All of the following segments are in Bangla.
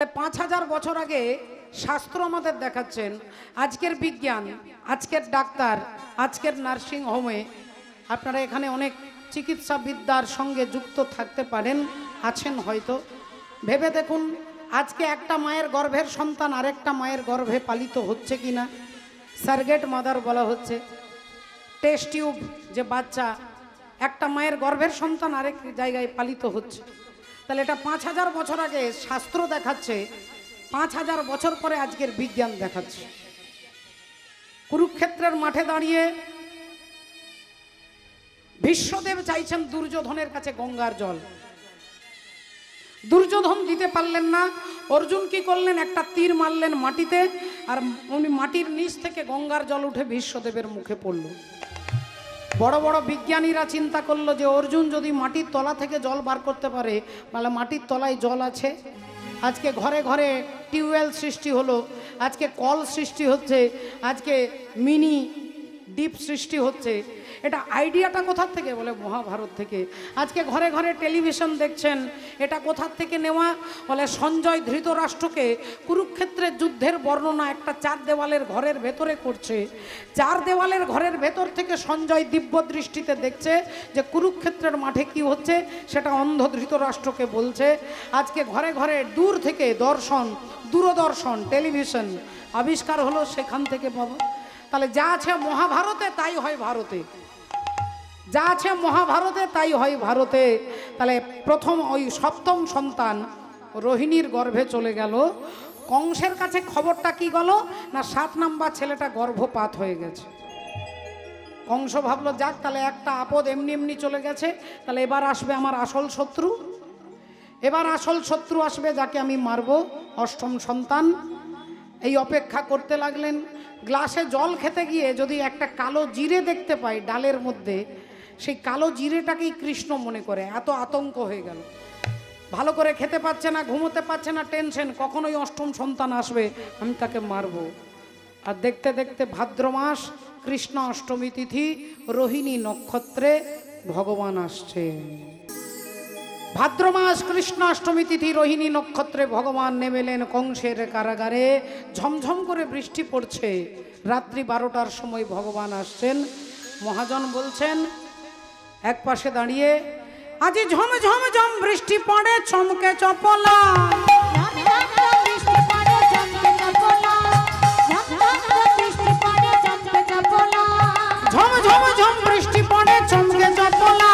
5000 বছর আগে শাস্ত্র আমাদের দেখাচ্ছেন আজকের বিজ্ঞান, আজকের ডাক্তার, আজকের নার্সিং হোমে আপনারা এখানে অনেক চিকিৎসা বিদ্যার সঙ্গে যুক্ত থাকতে পারেন, আছেন হয়তো। ভেবে দেখুন আজকে একটা মায়ের গর্ভের সন্তান আরেকটা মায়ের গর্ভে পালিত হচ্ছে কিনা। সারগেট মাদার বলা হচ্ছে, টেস্ট টিউব যে বাচ্চা, একটা মায়ের গর্ভের সন্তান আরেক জায়গায় পালিত হচ্ছে। তাহলে এটা 5000 বছর আগে শাস্ত্র দেখাচ্ছে, 5000 বছর পরে আজকের বিজ্ঞান দেখাচ্ছে। কুরুক্ষেত্রের মাঠে দাঁড়িয়ে ভীষ্মদেব চাইছেন দুর্যোধনের কাছে গঙ্গার জল। দুর্যোধন দিতে পারলেন না। অর্জুন কি করলেন, একটা তীর মারলেন মাটিতে, আর উনি মাটির নিচ থেকে গঙ্গার জল উঠে ভীষ্মদেবের মুখে পড়ল। বড় বড় বিজ্ঞানীরা চিন্তা করলো যে অর্জুন যদি মাটির তলা থেকে জল বার করতে পারে, তাহলে মাটির তলায় জল আছে। আজকে ঘরে ঘরে টিউবওয়েল সৃষ্টি হলো, আজকে কল সৃষ্টি হচ্ছে, আজকে মিনি ডিপ সৃষ্টি হচ্ছে। এটা আইডিয়াটা কোথার থেকে? বলে মহাভারত থেকে। আজকে ঘরে ঘরে টেলিভিশন দেখছেন, এটা কোথার থেকে নেওয়া? বলে সঞ্জয় ধৃতরাষ্ট্রকে কুরুক্ষেত্রের যুদ্ধের বর্ণনা একটা 4 দেওয়ালের ঘরের ভেতরে করছে। 4 দেওয়ালের ঘরের ভেতর থেকে সঞ্জয় দিব্য দৃষ্টিতে দেখছে যে কুরুক্ষেত্রের মাঠে কি হচ্ছে, সেটা অন্ধ ধৃতরাষ্ট্রকে বলছে। আজকে ঘরে ঘরে দূর থেকে দর্শন, দূরদর্শন, টেলিভিশন আবিষ্কার হলো, সেখান থেকে পাবো। তাহলে যা আছে মহাভারতে তাই হয় ভারতে, যা আছে মহাভারতে তাই হয় ভারতে। তাহলে প্রথম ওই 7ম সন্তান রোহিণীর গর্ভে চলে গেল। কংসের কাছে খবরটা কি গেল না, 7 নাম্বার ছেলেটা গর্ভপাত হয়ে গেছে। কংস ভাবলো যাক, তাহলে একটা আপদ এমনি এমনি চলে গেছে, তাহলে এবার আসবে আমার আসল শত্রু, এবার আসল শত্রু আসবে যাকে আমি মারবো, 8ম সন্তান। এই অপেক্ষা করতে লাগলেন। গ্লাসে জল খেতে গিয়ে যদি একটা কালো জিরে দেখতে পাই ডালের মধ্যে, সেই কালো জিরেটাকেই কৃষ্ণ মনে করে, এত আতঙ্ক হয়ে গেল। ভালো করে খেতে পাচ্ছে না, ঘুমোতে পারছে না, টেনশন, কখনোই 8ম সন্তান আসবে, আমি তাকে মারব। আর দেখতে দেখতে ভাদ্র মাস, কৃষ্ণ অষ্টমী তিথি, রোহিণী নক্ষত্রে ভগবান আসছে। ভাদ্র মাস কৃষ্ণ অষ্টমী তিথি, রোহিণী নক্ষত্রে ভগবান নেমেলেন কংসের কারাগারে। ঝমঝম করে বৃষ্টি পড়ছে, রাত্রি 12টার সময় ভগবান আসছেন। মহাজন বলছেন এক পাশে দাঁড়িয়ে, আজি ঝম ঝম ঝম বৃষ্টি পড়ে চমকে চপলা, ঝম ঝম ঝম বৃষ্টি পড়ে চমকে চপলা।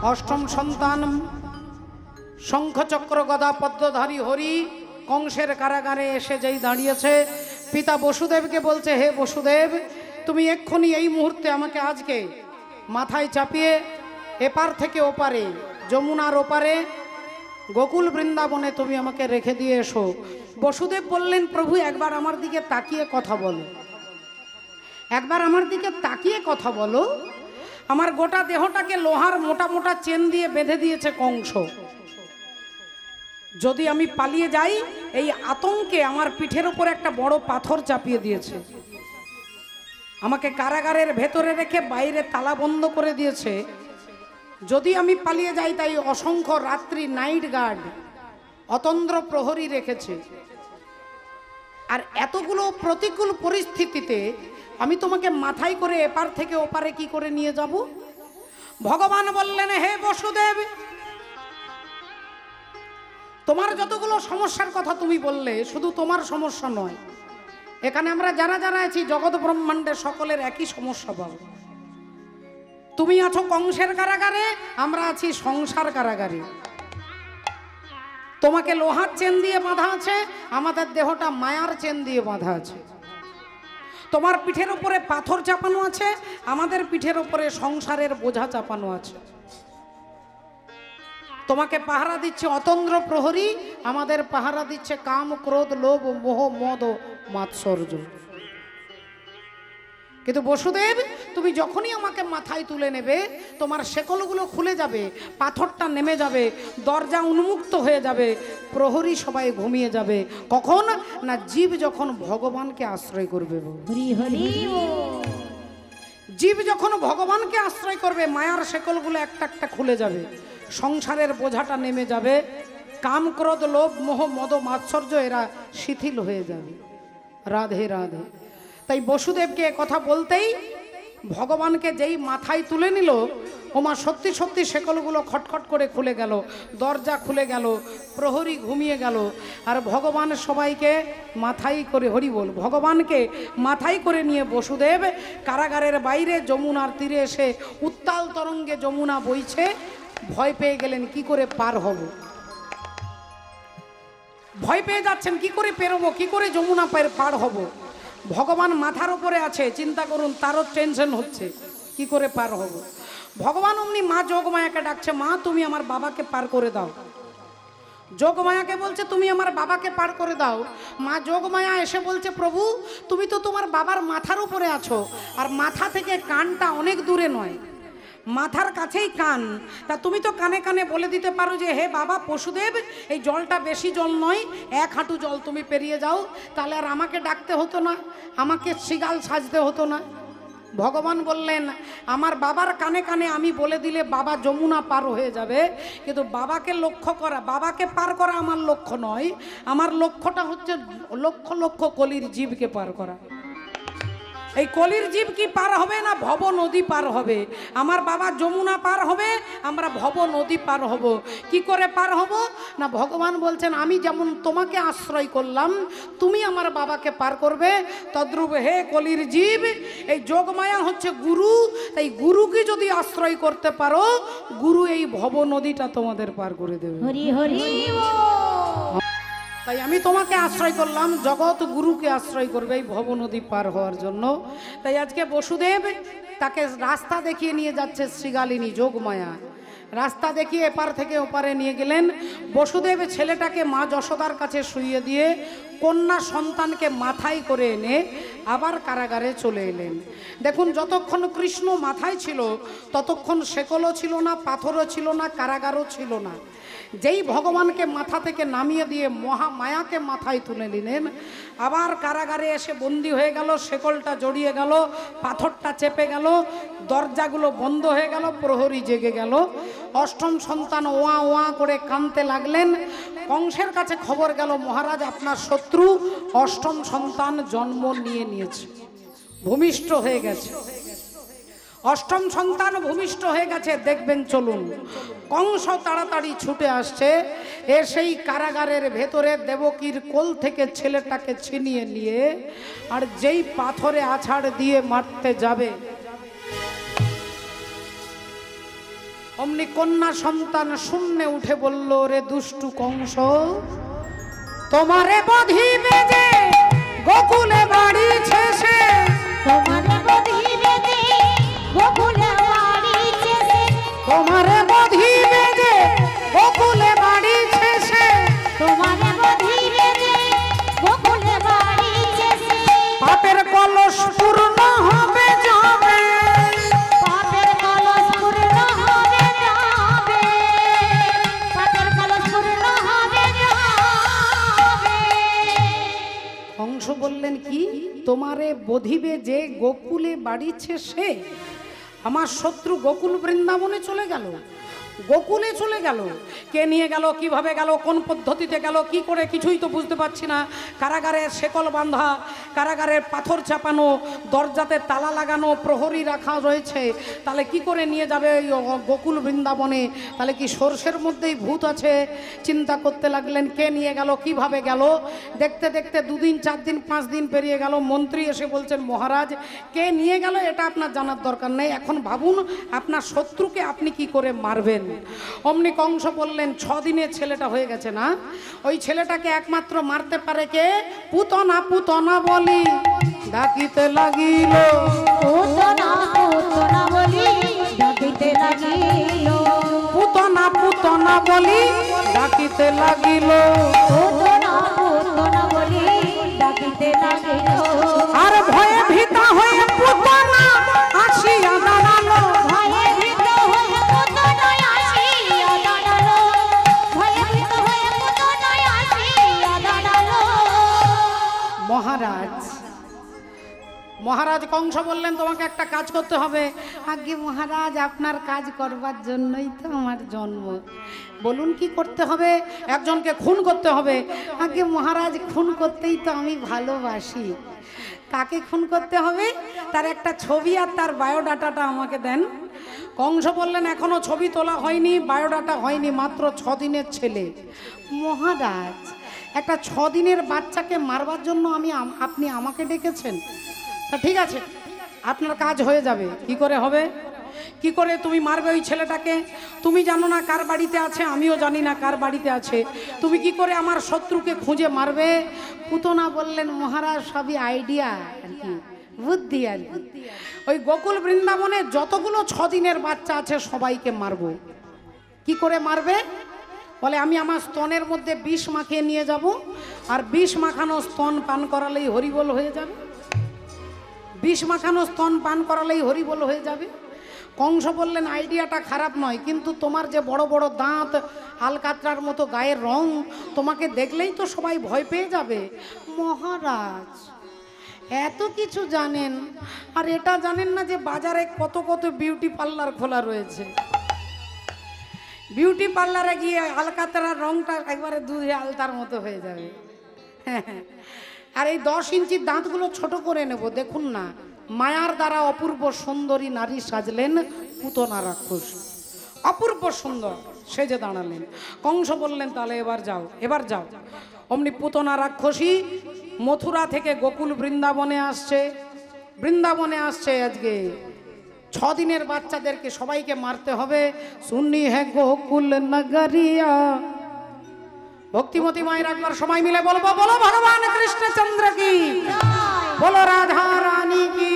অষ্টম সন্তান শঙ্খচক্র গদা পদ্মধারী হরি কংসের কারাগারে এসে যেই দাঁড়িয়েছে, পিতা বসুদেবকে বলছে, হে বসুদেব, তুমি এক্ষুনি এই মুহূর্তে আমাকে আজকে মাথায় চাপিয়ে এপার থেকে ওপারে, যমুনার ওপারে গোকুল বৃন্দাবনে তুমি আমাকে রেখে দিয়ে এসো। বসুদেব বললেন, প্রভু একবার আমার দিকে তাকিয়ে কথা বলো, একবার আমার দিকে তাকিয়ে কথা বলো। আমার গোটা দেহটাকে লোহার মোটা মোটা চেন দিয়ে বেঁধে দিয়েছে কংস। যদি আমি পালিয়ে যাই, এই আতঙ্কে আমার পিঠের উপর একটা বড় পাথর চাপিয়ে দিয়েছে, আমাকে কারাগারের ভেতরে রেখে বাইরে তালা বন্ধ করে দিয়েছে। যদি আমি পালিয়ে যাই, তাই অসংখ্য রাত্রি নাইট গার্ড, অতন্দ্র প্রহরী রেখেছে। আর এতগুলো প্রতিকূল পরিস্থিতিতে আমি তোমাকে মাথায় করে এপার থেকে ওপারে কি করে নিয়ে যাব? ভগবান বললেন, হে বসুদেব, তোমার যতগুলো সমস্যার কথা তুমি বললে, শুধু তোমার সমস্যা নয়, এখানে আমরা যারা যারা আছি জগৎ ব্রহ্মাণ্ডে সকলের একই সমস্যা পাবো। তুমি আছো কংসের কারাগারে, আমরা আছি সংসার কারাগারে। তোমাকে লোহার চেন দিয়ে বাঁধা আছে, আমাদের দেহটা মায়ার চেন দিয়ে বাঁধা আছে। তোমার পিঠের উপরে পাথর চাপানো আছে, আমাদের পিঠের উপরে সংসারের বোঝা চাপানো আছে। তোমাকে পাহারা দিচ্ছে অতন্দ্র প্রহরী, আমাদের পাহারা দিচ্ছে কাম ক্রোধ লোভ মোহ মদ মাৎসর্য। কিন্তু বসুদেব, তুমি যখনই আমাকে মাথায় তুলে নেবে, তোমার শেকলগুলো খুলে যাবে, পাথরটা নেমে যাবে, দরজা উন্মুক্ত হয়ে যাবে, প্রহরী সবাই ঘুমিয়ে যাবে। কখন না জীব যখন ভগবানকে আশ্রয় করবে। জীব যখন ভগবানকে আশ্রয় করবে, মায়ার শেকলগুলো একটা একটা খুলে যাবে, সংসারের বোঝাটা নেমে যাবে, কাম ক্রোধ লোভ মোহ মদ মাৎসর্য এরা শিথিল হয়ে যাবে। রাধে রাধে। তাই বসুদেবকে কথা বলতেই ভগবানকে যেই মাথায় তুলে নিল, ওমা সত্যি সত্যি শেকলগুলো খটখট করে খুলে গেল, দরজা খুলে গেল, প্রহরী ঘুমিয়ে গেল। আর ভগবান সবাইকে মাথায় করে, হরি বল, ভগবানকে মাথায় করে নিয়ে বসুদেব কারাগারের বাইরে যমুনার তীরে এসে উত্তাল তরঙ্গে যমুনা বইছে, ভয় পেয়ে গেলেন কি করে পার হব। ভয় পেয়ে যাচ্ছেন কি করে পেরোবো, কি করে যমুনা পার হব। ভগবান মাথার উপরে আছে, চিন্তা করুন, তারও টেনশন হচ্ছে কি করে পার হব। ভগবান অমনি মা যোগমায়াকে ডাকছে, মা তুমি আমার বাবাকে পার করে দাও। যোগমায়াকে বলছে তুমি আমার বাবাকে পার করে দাও। মা যোগমায়া এসে বলছে, প্রভু তুমি তো তোমার বাবার মাথার উপরে আছো, আর মাথা থেকে কানটা অনেক দূরে নয়, মাথার কাছেই কান। তা তুমি তো কানে কানে বলে দিতে পারো যে হে বাবা পশুদেব, এই জলটা বেশি জল নয়, 1 হাঁটু জল তুমি পেরিয়ে যাও, তাহলে আর আমাকে ডাকতে হতো না, আমাকে শৃগাল সাজতে হতো না। ভগবান বললেন, আমার বাবার কানে কানে আমি বলে দিলে বাবা যমুনা পার হয়ে যাবে, কিন্তু বাবাকে লক্ষ্য করা, বাবাকে পার করা আমার লক্ষ্য নয়। আমার লক্ষ্যটা হচ্ছে লক্ষ লক্ষ কলির জীবকে পার করা। এই কলির জীব কি পার হবে না ভব নদী পার হবে। আমার বাবা যমুনা পার হবে, আমরা ভব নদী পার হব। কি করে পার হব না, ভগবান বলছেন আমি যেমন তোমাকে আশ্রয় করলাম, তুমি আমার বাবাকে পার করবে, তদ্রূপ হে কলির জীব, এই যোগমায়া হচ্ছে গুরু, তাই গুরুকে যদি আশ্রয় করতে পারো, গুরু এই ভব নদীটা তোমাদের পার করে দেবে। হরি হরি। তাই আমি তোমাকে আশ্রয় করলাম, জগৎ গুরুকে আশ্রয় করবে এই ভব নদী পার হওয়ার জন্য। তাই আজকে বসুদেব তাকে রাস্তা দেখিয়ে নিয়ে যাচ্ছে শ্রীগালিনী যোগমায়া, রাস্তা দেখিয়ে এপার থেকে ওপারে নিয়ে গেলেন। বসুদেব ছেলেটাকে মা যশোদার কাছে শুইয়ে দিয়ে কন্যা সন্তানকে মাথায় করে এনে আবার কারাগারে চলে এলেন। দেখুন, যতক্ষণ কৃষ্ণ মাথায় ছিল ততক্ষণ শেকলও ছিল না, পাথরও ছিল না, কারাগারও ছিল না। যেই ভগবানকে মাথা থেকে নামিয়ে দিয়ে মহামায়াকে মাথায় তুলে নিলেন, আবার কারাগারে এসে বন্দী হয়ে গেল, শেকলটা জড়িয়ে গেল, পাথরটা চেপে গেল, দরজাগুলো বন্ধ হয়ে গেল, প্রহরী জেগে গেল। অষ্টম সন্তান ওয়া ওয়া করে কাঁদতে লাগলেন। কংসের কাছে খবর গেল, মহারাজ আপনার শত্রু অষ্টম সন্তান জন্ম নিয়েছে, ভূমিষ্ঠ হয়ে গেছে। অষ্টম সন্তান ভূমিষ্ঠ হয়ে গেছে, দেখবেন চলুন। কংস তাড়াতাড়ি ছুটে আসছে, সেই কারাগারের ভেতরে দেবকীর কোল থেকে ছেলেটাকে ছিনিয়ে নিয়ে আর যেই পাথরে আছাড় দিয়ে মারতে যাবে, অমনি কন্যা সন্তান শূন্যে উঠে বলল, রে দুষ্টু কংস, তোমারে বধিবে যে গোকুলে বাড়িছে সে, তোমারে বধিবে যে গোকুলে বাড়িছে সে, তোমারে বধিবে যে গোকুলে বাড়িছে সে, তোমারে বধিবে যে গোকুলে বাড়িছে সে, পাপের কলস পূর্ণ হবে যাবে, পাপের কলস পূর্ণ হবে যাবে, পাপের কলস পূর্ণ হবে যাবে। কংস বললেন, কি তোমারে বধিবে যে গোকুলে বাড়িছে সে? আমার শত্রু গোকুল বৃন্দাবনে চলে গেল, গোকুলে চলে গেল। কে নিয়ে গেল, কিভাবে গেল, কোন পদ্ধতিতে গেল, কি করে, কিছুই তো বুঝতে পারছি না। কারাগারের শেকল বাঁধা, কারাগারের পাথর চাপানো, দরজাতে তালা লাগানো, প্রহরী রাখা রয়েছে। তাহলে কি করে নিয়ে যাবে ওই গোকুল বৃন্দাবনে? তাহলে কি সর্ষের মধ্যেই ভূত আছে? চিন্তা করতে লাগলেন কে নিয়ে গেল, কিভাবে গেল। দেখতে দেখতে 2 দিন 4 দিন 5 দিন পেরিয়ে গেল। মন্ত্রী এসে বলছেন, মহারাজ কে নিয়ে গেল এটা আপনার জানার দরকার নেই, এখন ভাবুন আপনার শত্রুকে আপনি কি করে মারবেন। অমনি কংস বললেন, 6 দিনে ছেলেটা হয়ে গেছে না, ওই ছেলেটাকে একমাত্র মারতে পারে কে? পুতনা পুতনা বলি ডাকিতে লাগিল, পুতনা পুতনা বলি ডাকিতে লাগিল, পুতনা পুতনা বলি ডাকিতে লাগিল, পুতনা পুতনা বলি ডাকিতে লাগিল। আর ভয়ে ভীতা হয়ে পুতনা আসিয়া দাঁড়ালো, ভয়ে ভীত হয়ে পুতনায় আসিয়া দাঁড়ালো, ভয়ে ভীত হয়ে পুতনায় আসিয়া দাঁড়ালো। মহারাজ মহারাজ কংস বললেন, তোমাকে একটা কাজ করতে হবে। আগে মহারাজ আপনার কাজ করবার জন্যই তো আমার জন্ম, বলুন কি করতে হবে? একজনকে খুন করতে হবে। আগে মহারাজ খুন করতেই তো আমি ভালোবাসি। কাকে খুন করতে হবে? তার একটা ছবি আর তার বায়োডাটাটা আমাকে দেন। কংস বললেন, এখনো ছবি তোলা হয়নি, বায়োডাটা হয়নি, মাত্র 6 দিনের ছেলে। মহারাজ একটা 6 দিনের বাচ্চাকে মারবার জন্য আপনি আমাকে ডেকেছেন? তা ঠিক আছে, আপনার কাজ হয়ে যাবে। কি করে হবে? কি করে তুমি মারবে ওই ছেলেটাকে? তুমি জানো না কার বাড়িতে আছে, আমিও জানি না কার বাড়িতে আছে। তুমি কি করে আমার শত্রুকে খুঁজে মারবে? পুতনা বললেন, মহারাজ সবই আইডিয়া আর কি, বুদ্ধি আর কি। ওই গোকুল বৃন্দাবনে যতগুলো 6 দিনের বাচ্চা আছে সবাইকে মারবো। কি করে মারবে? বলে, আমি আমার স্তনের মধ্যে বিষ মাখিয়ে নিয়ে যাব, আর বিষ মাখানো স্তন পান করালেই হরিবোল হয়ে যাবে। বিষ মাখানো স্তন পান করালেই হরিবোল হয়ে যাবে। কংস বললেন, আইডিয়াটা খারাপ নয়, কিন্তু তোমার যে বড় বড় দাঁত, আলকাতরার মতো গায়ের রং, তোমাকে দেখলেই তো সবাই ভয় পেয়ে যাবে। মহারাজ এত কিছু জানেন, আর এটা জানেন না যে বাজারে কত কত বিউটি পার্লার খোলা রয়েছে। বিউটি পার্লারে গিয়ে আলকাতরার রংটা একবারে দুধে আলতার মতো হয়ে যাবে। আর এই 10 ইঞ্চির দাঁতগুলো ছোট করে নেব। দেখুন না, মায়ার দ্বারা অপূর্ব সুন্দরী নারী সাজলেন পুতনা রাক্ষস, অপূর্ব সুন্দর সেজে দাঁড়ালেন। কংস বললেন, তাহলে এবার যাও, এবার যাও। অমনি পুতনা রাক্ষসী মথুরা থেকে গোকুল বৃন্দাবনে আসছে। বৃন্দাবনে আসছে আজকে 6 দিনের বাচ্চাদেরকে সবাইকে মারতে হবে। শুনি হে গোকুল নগরিয়া। ভক্তিমতী মায়ের একবার সময় মিলে বলবো, বলো ভগবান কৃষ্ণচন্দ্র কি, বলো রাধা রানী কি।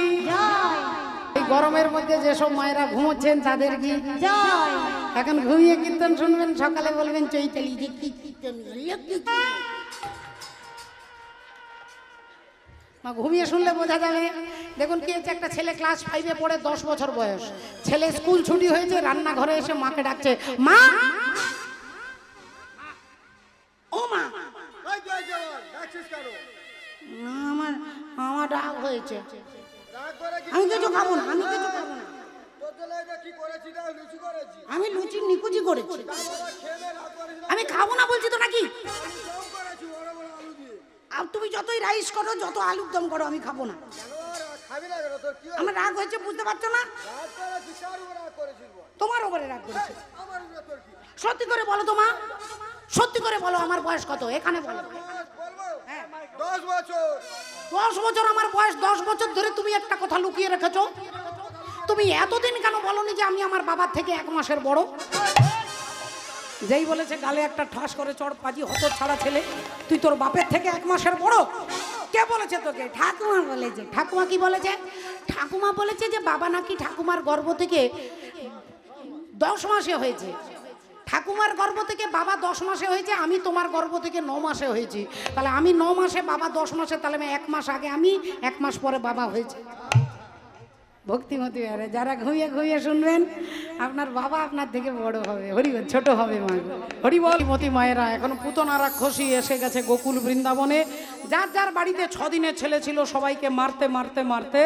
এই গরমের মধ্যে যেসব মায়েরা ঘুমোচ্ছেন তাদের কি জয়। এখন ঘুমিয়ে কীর্তন শুনবেন, সকালে বলবেন চৈতালি না, ঘুমিয়ে শুনলে বোঝা যাবে। দেখুন কি হচ্ছে, একটা ছেলে ক্লাস 5-এ পড়ে, 10 বছর বয়স। ছেলে স্কুল ছুটি হয়েছে, রান্নাঘরে এসে মাকে ডাকছে, মা ও মা। আমার আমার রাগ হয়েছে, আমি কিছু খাবো না, আমি কিছু খাবো না। আমি লুচি নিকুচি করেছি, আমি খাবো না বলছি তো নাকি। আর তুমি যতই রাইস করো, যত আলুর দম করো, আমি খাবো না। আমার রাগ হয়েছে, বুঝতে পারছো না? তোমার উপরে রাগ করেছে। সত্যি করে বলো তো মা, সত্যি করে বলো, আমার বয়স কত এখানে বলো। 10 বছর। 10 বছর আমার বয়স। 10 বছর ধরে তুমি একটা কথা লুকিয়ে রেখেছো। তুমি এতদিন কেন বলনি যে আমি আমার বাবার থেকে 1 মাসের বড়? যেই বলেছে গালে একটা ঠাস করে চড়, পাজি হত ছাড়া ছেলে, তুই তোর বাপের থেকে 1 মাসের বড়। কে বলেছে তোকে? ঠাকুমা বলেছে। ঠাকুমা কি বলেছে? ঠাকুমা বলেছে যে বাবা নাকি ঠাকুমার গর্ভ থেকে 10 মাসে হয়েছে। ঠাকুমার গর্ভ থেকে বাবা 10 মাসে হয়েছে, আমি তোমার গর্ভ থেকে 9 মাসে হয়েছি। তাহলে আমি 9 মাসে, বাবা 10 মাসে, তাহলে 1 মাস আগে আমি, 1 মাস পরে বাবা হয়েছে। ভক্তিমতী আরে যারা ঘুমিয়ে ঘুমিয়ে শুনবেন আপনার বাবা আপনার থেকে বড় হবে, হরিবল ছোট হবে মা, হরিবল। মতি মায়েরা এখন পুতনা রাক্ষসী এসে গেছে গোকুল বৃন্দাবনে। যার যার বাড়িতে 6 দিনের ছেলে ছিল সবাইকে মারতে মারতে মারতে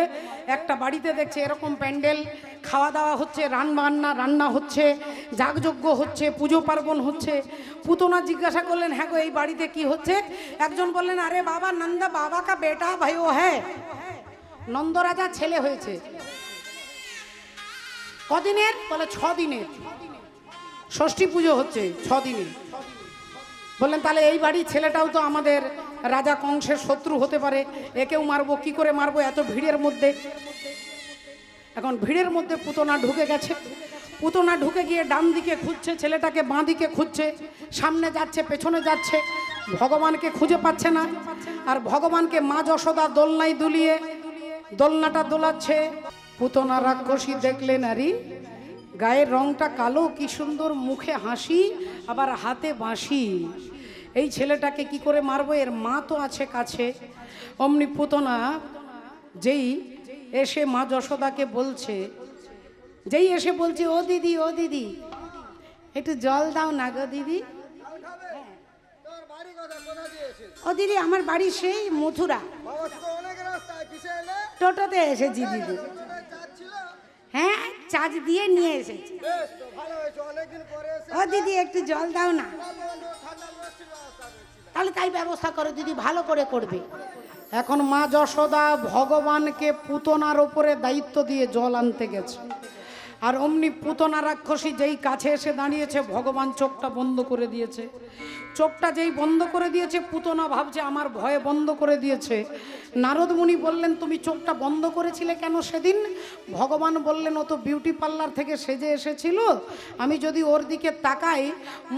একটা বাড়িতে দেখছে এরকম প্যান্ডেল, খাওয়া দাওয়া হচ্ছে, রান্না হচ্ছে, যাগযজ্ঞ হচ্ছে, পুজো পার্বণ হচ্ছে। পুতনা জিজ্ঞাসা করলেন, হ্যাঁ গো এই বাড়িতে কি হচ্ছে? একজন বললেন, আরে বাবা নন্দা বাবা কা বেটা ভাই ও হ্যাঁ, নন্দরাজার ছেলে হয়েছে। কদিনের? বলে 6 দিনের, ষষ্ঠী পুজো হচ্ছে 6 দিনের। বললেন তাহলে এই বাড়ির ছেলেটাও তো আমাদের রাজা কংসের শত্রু হতে পারে, একেও মারবো, কি করে মারবো এত ভিড়ের মধ্যে? এখন ভিড়ের মধ্যে পুতনা ঢুকে গেছে। পুতনা ঢুকে গিয়ে ডান দিকে খুঁজছে ছেলেটাকে, বাঁ দিকে খুঁজছে, সামনে যাচ্ছে পেছনে যাচ্ছে, ভগবানকে খুঁজে পাচ্ছে না। আর ভগবানকে মা যশোদা দোলনায় দুলিয়ে দোলনাটা দোলাচ্ছে। পুতনা রাক্ষসী দেখলেন আরে গায়ের রংটা কালো, কি সুন্দর, মুখে হাসি আবার হাতে বাঁশি, এই ছেলেটাকে কি করে মারবো, এর মা তো আছে কাছে। অমনি পুতনা যেই এসে মা যশোদাকে বলছে, যেই এসে বলছে, ও দিদি ও দিদি একটু জল দাও না গো দিদি। তোর বাড়ি কোথা দিয়ে এসেছিস? ও দিদি আমার বাড়ি সেই মথুরা, বাবা তুই তো অনেক রাস্তায় কিসে এলে? টোটোতে এসেছি দিদি। তোদের যাচ্ছিল? হ্যাঁ চার্জ দিয়ে নিয়ে এসেছি। বেশ তো ভালো হয়েছে, অনেকদিন পরে এসে ও দিদি একটু জল দাও না। ঠান্ডা মিষ্টির ব্যবস্থা করছি। তাহলে তাই ব্যবস্থা করো দিদি, ভালো করে করবে। এখন মা যশোদা ভগবানকে পুতনার ওপরে দায়িত্ব দিয়ে জল আনতে গেছে। আর অমনি পুতনা রাক্ষসী যেই কাছে এসে দাঁড়িয়েছে, ভগবান চোখটা বন্ধ করে দিয়েছে। চোখটা যেই বন্ধ করে দিয়েছে, পুতনা ভাবছে আমার ভয়ে বন্ধ করে দিয়েছে। নারদ মুনি বললেন, তুমি চোখটা বন্ধ করেছিলে কেন সেদিন? ভগবান বললেন, ও তো বিউটি পার্লার থেকে সেজে এসেছিল, আমি যদি ওর দিকে তাকাই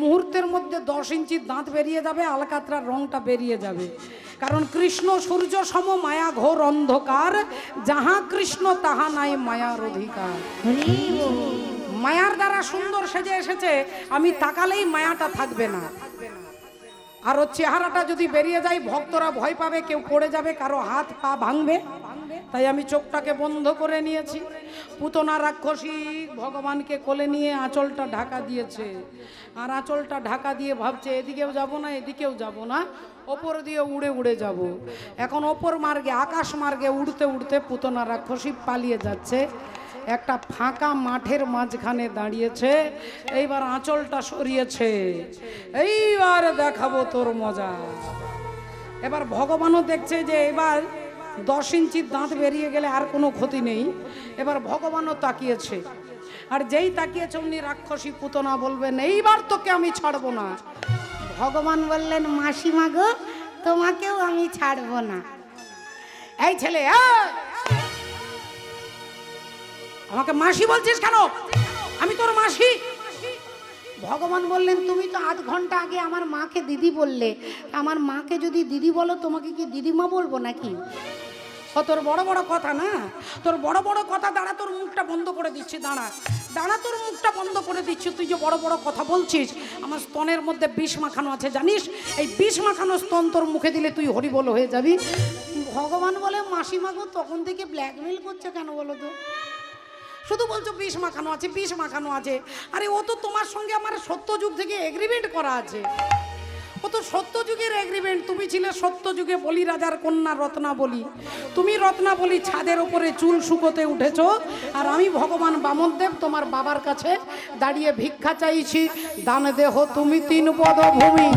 মুহূর্তের মধ্যে 10 ইঞ্চি দাঁত বেরিয়ে যাবে, আলকাতরার রংটা বেরিয়ে যাবে। কারণ কৃষ্ণ সূর্য সম মায়া ঘোর অন্ধকার, যাহা কৃষ্ণ তাহা নাই মায়ার অধিকার। মায়ার দ্বারা সুন্দর সেজে এসেছে, আমি তাকালেই মায়াটা থাকবে না। আর ওর চেহারাটা যদি বেরিয়ে যায় ভক্তরা ভয় পাবে, কেউ পড়ে যাবে, কারো হাত পা ভাঙবে। তাই আমি চোখটাকে বন্ধ করে নিয়েছি। পুতনা রাক্ষসী ভগবানকে কোলে নিয়ে আঁচলটা ঢাকা দিয়েছে। আর আঁচলটা ঢাকা দিয়ে ভাবছে এদিকেও যাব না এদিকেও যাব না, ওপর দিয়ে উড়ে উড়ে যাব। এখন ওপর মার্গে আকাশ মার্গে উড়তে উড়তে পুতনা রাক্ষসী পালিয়ে যাচ্ছে। একটা ফাঁকা মাঠের মাঝখানে দাঁড়িয়েছে, এইবার আঁচলটা সরিয়েছে, এইবার দেখাবো তোর মজা। এবার ভগবানও দেখছে যে এবার 10 ইঞ্চির দাঁত বেরিয়ে গেলে আর কোনো ক্ষতি নেই। এবার ভগবানও তাকিয়েছে, আর যেই তাকিয়েছে উনি রাক্ষসী পুতনা বলবেন, এইবার তোকে আমি ছাড়বো না। ভগবান বললেন, মাসিমা গো তোমাকেও আমি ছাড়বো না। এই ছেলে আমাকে মাসি বলছিস কেন? আমি তোর মাসি। ভগবান বললেন, তুমি তো আধ ঘন্টা আগে আমার মাকে দিদি বললে, আমার মাকে যদি দিদি বলো তোমাকে কি দিদিমা বলবো নাকি? ও তোর বড় বড় কথা না, তোর বড় বড় কথা। দাঁড়া, তোর মুখটা বন্ধ করে দিচ্ছি, দাঁড়া দাঁড়া, তোর মুখটা বন্ধ করে দিচ্ছি। তুই যে বড় বড় কথা বলছিস, আমার স্তনের মধ্যে বিষ মাখানো আছে জানিস? এই বিষ মাখানো স্তন তোর মুখে দিলে তুই হরিবল হয়ে যাবি। ভগবান বলে, মাসিমা গো তখন থেকে ব্ল্যাকমেল করছে কেন বলো তো? শুধু বলছো বিষ মাখানো আছে, বিষ মাখানো আছে। আরে ও তো তোমার সঙ্গে আমার সত্যযুগ থেকে এগ্রিমেন্ট করা আছে, ও তো সত্যযুগের এগ্রিমেন্ট। তুমি ছিলে সত্যযুগে বলি রাজার কন্যা রত্নাবলী, তুমি রত্নাবলী ছাদের উপরে চুল শুকোতে উঠেছো, আর আমি ভগবান বামনদেব তোমার বাবার কাছে দাঁড়িয়ে ভিক্ষা চাইছি। দান দেহ তুমি 3 পদ ভূমি,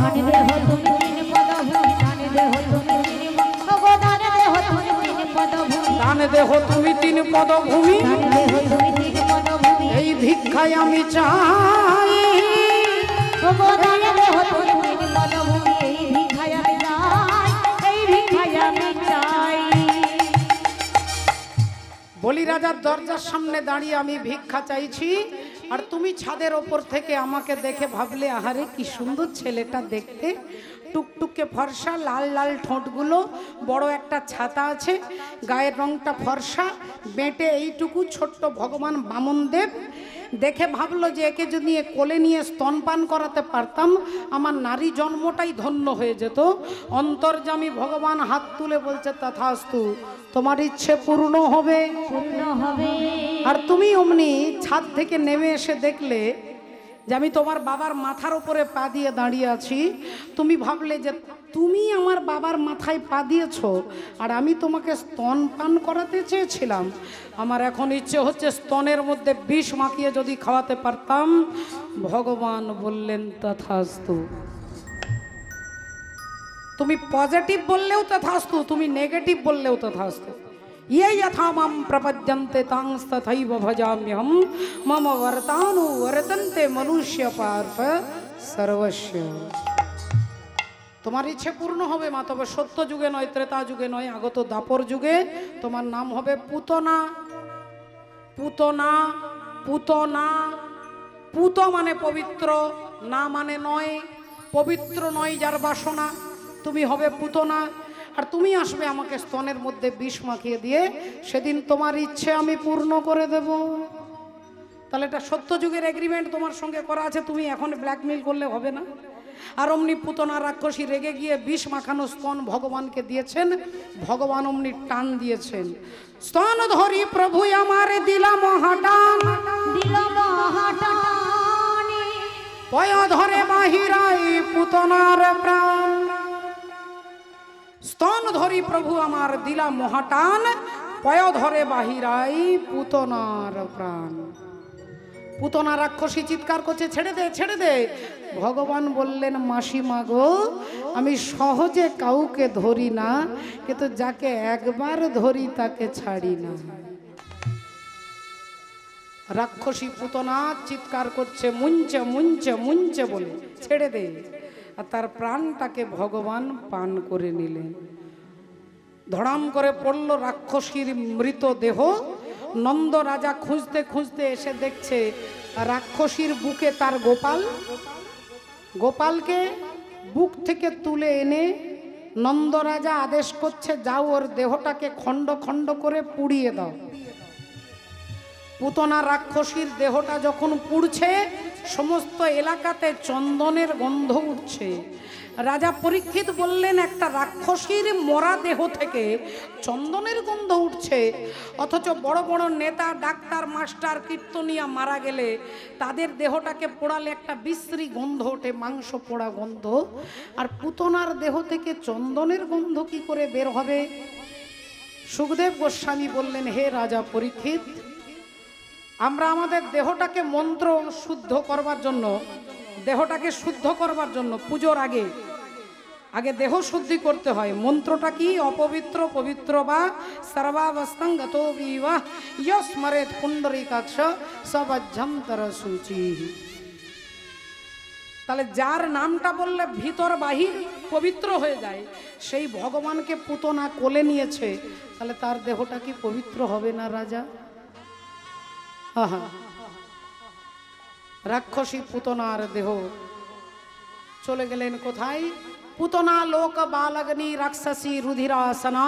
দান দেহ তুমি 3 পদ ভূমি, এই ভিক্ষায় আমি চাই। বলি রাজার দরজার সামনে দাঁড়িয়ে আমি ভিক্ষা চাইছি, আর তুমি ছাদের ওপর থেকে আমাকে দেখে ভাবলে, আহারে কি সুন্দর ছেলেটা দেখতে, টুকটুকে ফর্সা, লাল লাল ঠোঁটগুলো, বড় একটা ছাতা আছে, গায়ের রংটা ফর্সা, বেঁটে এইটুকু, ছোট্ট ভগবান বামনদেব, দেখে ভাবলো যে একে যদি এ কোলে নিয়ে স্তনপান করাতে পারতাম আমার নারী জন্মটাই ধন্য হয়ে যেত। অন্তর্যামী ভগবান হাত তুলে বলছে তথাস্তু, তোমার ইচ্ছে পূর্ণ হবে। পূর্ণ হবে। আর তুমি অমনি ছাদ থেকে নেমে এসে দেখলে যে আমি তোমার বাবার মাথার উপরে পা দিয়ে দাঁড়িয়ে আছি। তুমি ভাবলে যে তুমি আমার বাবার মাথায় পা দিয়েছো আর আমি তোমাকে স্তন পান করাতে চেয়েছিলাম। আমার এখন ইচ্ছে হচ্ছে স্তনের মধ্যে বিষ মাখিয়ে যদি খাওয়াতে পারতাম। ভগবান বললেন তথাস্তু। তুমি পজিটিভ বললেও তথাস্তু, তুমি নেগেটিভ বললেও তথাস্তু। ये यथा मां प्रपद्यन्ते तांस्तथैव भजाम्यहं मम वर्तानु वर्तन्ते मनुष्य पार्थ सर्वस्य। তোমার ইচ্ছে পূর্ণ হবে মা, তবে সত্য যুগে নয়, ত্রেতা যুগে নয়, আগত দাপর যুগে তোমার নাম হবে পুতনা। পুতনা, পুতনা, পুত মানে পবিত্র, না মানে নয়, পবিত্র নয় যার বাসনা, তুমি হবে পুতনা। আর তুমি আসবে আমাকে স্তনের মধ্যে বিষ মাখিয়ে দিয়ে, সেদিন তোমার ইচ্ছে আমি পূর্ণ করে দেব। তাহলে এটা সত্য যুগের এগ্রিমেন্ট তোমার সঙ্গে করা আছে, তুমি এখন ব্ল্যাকমেইল করলে হবে না। আর অমনি পুতনা রাক্ষসী রেগে গিয়ে বিষ মাখানো স্তন ভগবানকে দিয়েছেন। ভগবান অমনি টান দিয়েছেন, স্তন ধরি প্রভু আমারে দিলা মহাটান, দিল মহাটানে, পয় ধরে বাহিরাই পুতনার প্রাণ। স্তন ধরি প্রভু আমার দিলা মহাটান, পয় ধরে বাহিরাই পুতনার প্রাণ। পুতনা রাক্ষসী চিৎকার করছে, ছেড়ে দে ছেড়ে দে। ভগবান বললেন মাসিমা গো, আমি সহজে কাউকে ধরি না, কিন্তু যাকে একবার ধরি তাকে ছাড়ি না। রাক্ষসী পুতনা চিৎকার করছে মুঞ্চে মুঞ্চে মুঞ্চে বলে, ছেড়ে দে। আর তার প্রাণটাকে ভগবান পান করে নিলেন। ধড়াম করে পড়ল রাক্ষসীর মৃতদেহ। নন্দ রাজা খুঁজতে খুঁজতে এসে দেখছে রাক্ষসীর বুকে তার গোপাল। গোপালকে বুক থেকে তুলে এনে নন্দ রাজা আদেশ করছে, যাও ওর দেহটাকে খণ্ড খণ্ড করে পুড়িয়ে দাও। পুতনা রাক্ষসীর দেহটা যখন পুড়ছে, সমস্ত এলাকাতে চন্দনের গন্ধ উঠছে। রাজা পরীক্ষিত বললেন, একটা রাক্ষসীর মরা দেহ থেকে চন্দনের গন্ধ উঠছে, অথচ বড় বড় নেতা, ডাক্তার, মাস্টার, কীর্তনিয়া মারা গেলে তাদের দেহটাকে পোড়ালে একটা বিশ্রী গন্ধ ওঠে, মাংস পোড়া গন্ধ। আর পুতনার দেহ থেকে চন্দনের গন্ধ কি করে বের হবে? সুখদেব গোস্বামী বললেন, হে রাজা পরীক্ষিত, আমরা আমাদের দেহটাকে মন্ত্র শুদ্ধ করবার জন্য, দেহটাকে শুদ্ধ করবার জন্য পুজোর আগে দেহ শুদ্ধি করতে হয়। মন্ত্রটা কি? অপবিত্র পবিত্র বা সর্বাবস্থাঙ্গত বিবাহ স্মরেত পুণ্ডরীকাক্ষ সবজ্জন্তর সূচি। তাহলে যার নামটা বললে ভিতর বাহির পবিত্র হয়ে যায়, সেই ভগবানকে পুতনা কোলে নিয়েছে, তাহলে তার দেহটা কি পবিত্র হবে না রাজা? রাক্ষসী পুতনার দেহ চলে গেলেন কোথায়? পুতনা লোক বালগ্নি রাক্ষসী রুধিরাসনা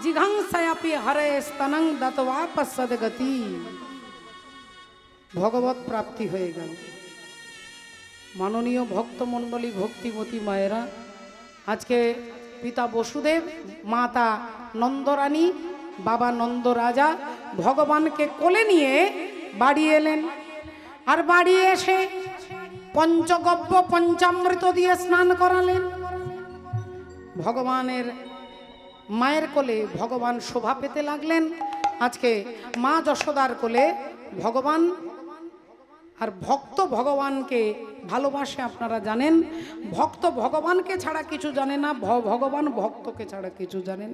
জিঘাংসায়াপি হরে স্তনং দত্ত্বা পশ্চদগতি। ভগবত প্রাপ্তি হয়ে গেল। মাননীয় ভক্তমণ্ডলী, ভক্তিমতী মায়েরা, আজকে পিতা বসুদেব, মাতা নন্দরানী, বাবা নন্দ রাজা ভগবানকে কোলে নিয়ে বাড়ি এলেন। আর বাড়ি এসে পঞ্চগব্য পঞ্চামৃত দিয়ে স্নান করালেন। ভগবানের মায়ের কোলে ভগবান শোভা পেতে লাগলেন। আজকে মা যশোদার কোলে ভগবান। আর ভক্ত ভগবানকে ভালোবাসে, আপনারা জানেন। ভক্ত ভগবানকে ছাড়া কিছু জানে না, ভগবান ভক্তকে ছাড়া কিছু জানেন।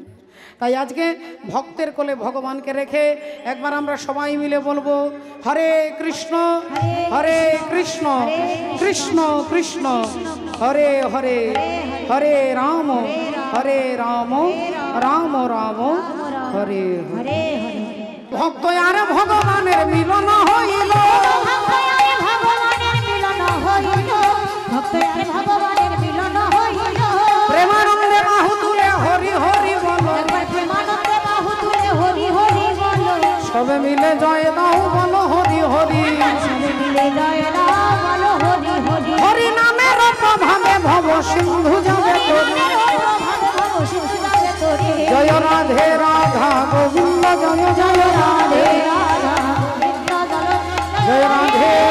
তাই আজকে ভক্তের কোলে ভগবানকে রেখে একবার আমরা সবাই মিলে বলবো, হরে কৃষ্ণ হরে কৃষ্ণ কৃষ্ণ কৃষ্ণ হরে হরে, হরে রাম রাম রাম হরে হরে। ভক্ত আর ভগবানের মিলন হইল, প্রেমানন্দে বাহু তুলে হরি হরি বলো, সবে মিলে জয় দাও বলো হরি হরি। জয় রাম বলো হরি হরি হরি নামের প্রভাবে ভব সিন্ধু যাবে তরি। জয় রাধে রাধা গোবিন্দ জয় জয় রাধে রাধা জয় রাধে